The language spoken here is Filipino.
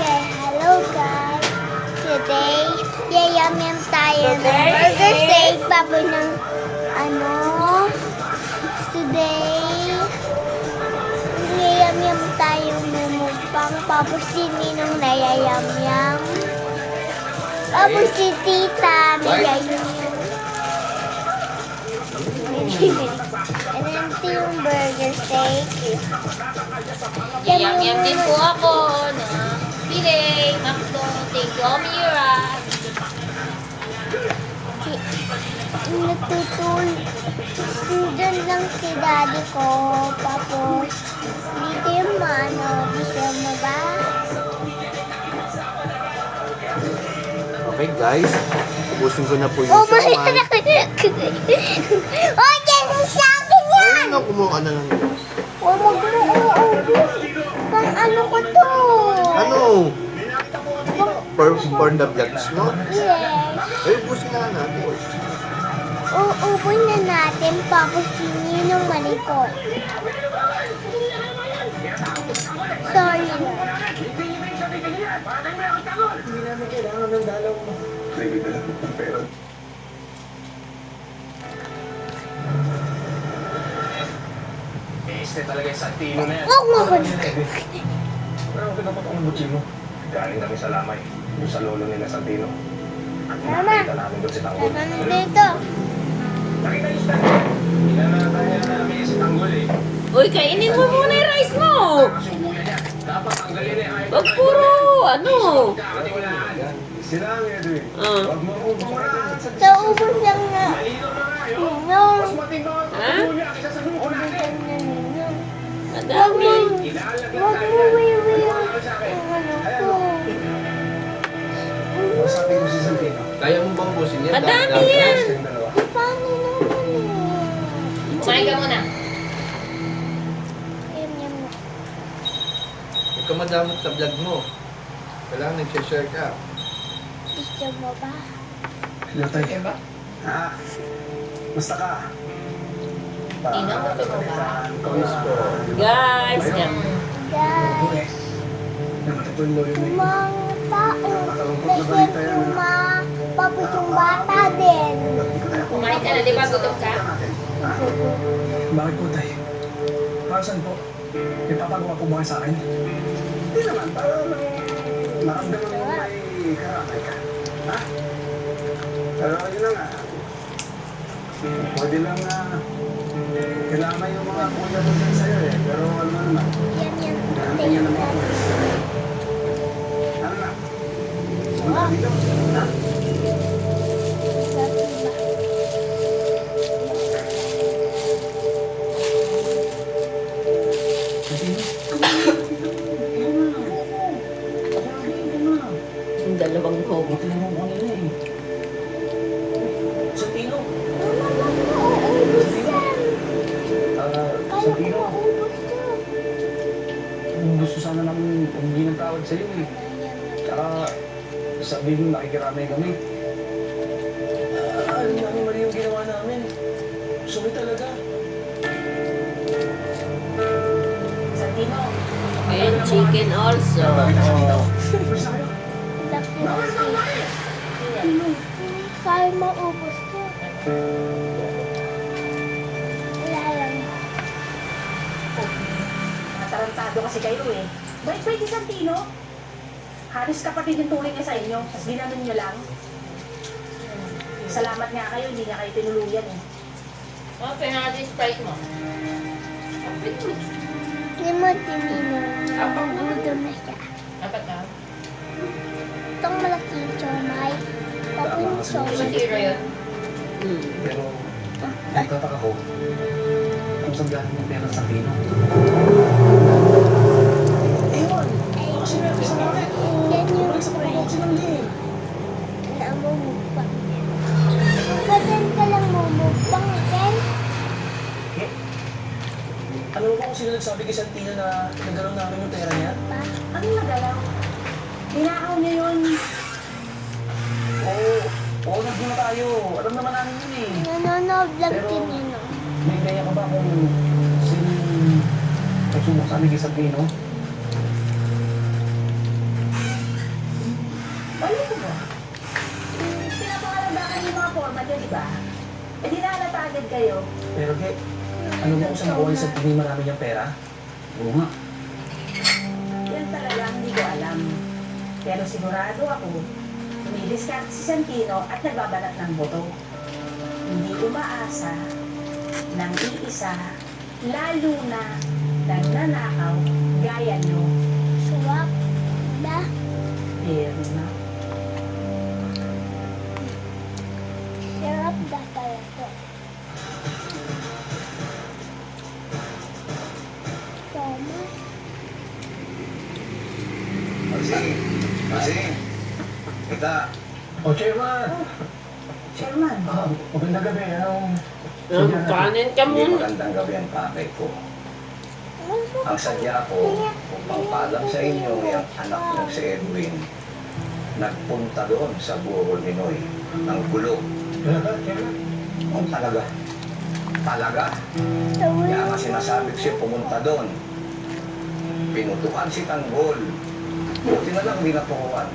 Okay, hello guys. Today, yayamyam tayo ng burger steak. Baboy ng Today, yayamyam tayo mumupang. Tapos si Ninong nayayamyam. Tapos si Tita nayayamyam. And then ito yung burger steak. Yam-yam din po ako na Pire, Macdo, thank you, Omira. Doon lang si daddy ko. Tapos, dito yung disema ba? Okay guys, ubusin ko na po yung Oh my siomay. Oh, yan ang sa akin yan! Ayun na, kumuha na lang. Oh, mag-uubos. Pang ano ko to? Ano? For the vlogs, no? Yes. Ay, ubusin na lang natin. Uuboy na natin tapos sinin ng malikot. Sorry. Este talaga yung Santino na yan. Huwag mo ko na. Pero ang dapat ang butsi mo. Galing kami sa Lamay. Yung sa lolo nila Santino. Mama, Nakita namin doon si Tanggol. ano dito? Nakita yung Santino. Hinanatayan namin si Tanggol eh. Uy, kainin mo muna yung rice mo. Kasubuyan niya. Dapat tanggalin eh. Wag puro, ano. Kakatiwalaan. Sila ang Edwin. Ah. Huwag mo kong bumaraan sa Sa ubos lang na. Malino na nga yun. Ninong. Mas matindang ang Ha? pagkuya kaysa sa luko natin. Madami. Ilaalagyan Huwag tayo mo yan. wiwi yung Ano sa akin? ko. Sabi ko si Santino. Kaya mo bang ubusin yan? Madami Dahil- yan. Kayong dalawa. Paano naman eh? Kumain ka muna. Yum. Huwag ka madamot sa vlog mo. Kailangan nag-share ka. Gusto mo ba? Hello, tay. Ah, basta ka. Ina, gusto mo ba? Yes po. Guys, yan. Guys, Napatuloy yun eh. mga tao. Kasi tapos yung bata din. Kumain ka na, di ba? Gutom ka? Bakit po, tay? Para saan po? Ipapagawa po ba kayo sa akin? Hindi naman, para maramdaman mo may karamay ka. Ha? Pero yun na nga. Pwede lang na kailangan yung mga kuya mo din sa'yo eh. Pero ano naman, Yan. marami yan naman ako. Ano na? Punta dito. Ha? Yung dalawang hobo. Santino. Ubus yan. Kaya ko Santino. maubos to. Gusto sana namin humingi ng tawad sa'yo eh. Tsaka sabihin mo nakikiramay kami. Alam namin mali yung ginawa namin. Sorry talaga. And chicken also. Basta kayo. Laki na kaya maubos to. Wala lang. Natarantado kasi kayo eh. Bait-bait si Santino. Halos kapatid yung tuloy niya sa inyo. Tapos ginanon nyo lang. Salamat nga kayo, hindi nga kayo tinuluyan eh. Oh, penalty Sprite mo. Hindi mo tinino. Nagugutom na siya. Dapat ka. Itong malaking chomay. Tapos yung chomay. Zero yun. Pero nagtataka ko kung saan galing yung pera sa Pino. Ewan! Kasi meron sa akin. Yan yung Balik sa pangkong sinangli. namumukbang. Ganun ka lang mumukbang, Ken. Alam mo ba kung sino nagsabi kay Santino na nagkaroon namin yung pera niya? Pa? Ano nagalaw? Ninakaw niya yun. Oo, nagduna tayo. Alam naman namin yun eh. Nanonood lang Pero- din yun. May ideya ka ba kung sino nagsubok sa amin kay Santino? naman yun, di ba? Eh di nahalata agad kayo. Pero Ge, ano mo kung sa nakuha sa tingin marami niyang pera? Oo nga. Yan talaga ang hindi ko alam. Pero sigurado ako, tumidiskarte si Santino at nagbabanat ng boto. Hindi umaasa ng iisa, lalo na nagnanakaw gaya nyo. Swak na. Pero na. Sarap na talaga. Sama. Masing. Kita. O, Chairman! Chairman, Magandang gabi. Kanin ka Hindi muna. magandang gabi ang pakay ko. Ang sadya ko, upang paalam sa inyo, yung anak ng si Edwin, nagpunta doon sa burol ni Noy, ng gulo. Talaga, Chairman? Ang talaga. Talaga. Tawi. Kaya nga sinasabi ko siya pumunta doon. Pinutukan si Tanggol. Buti na lang hindi natukuhan.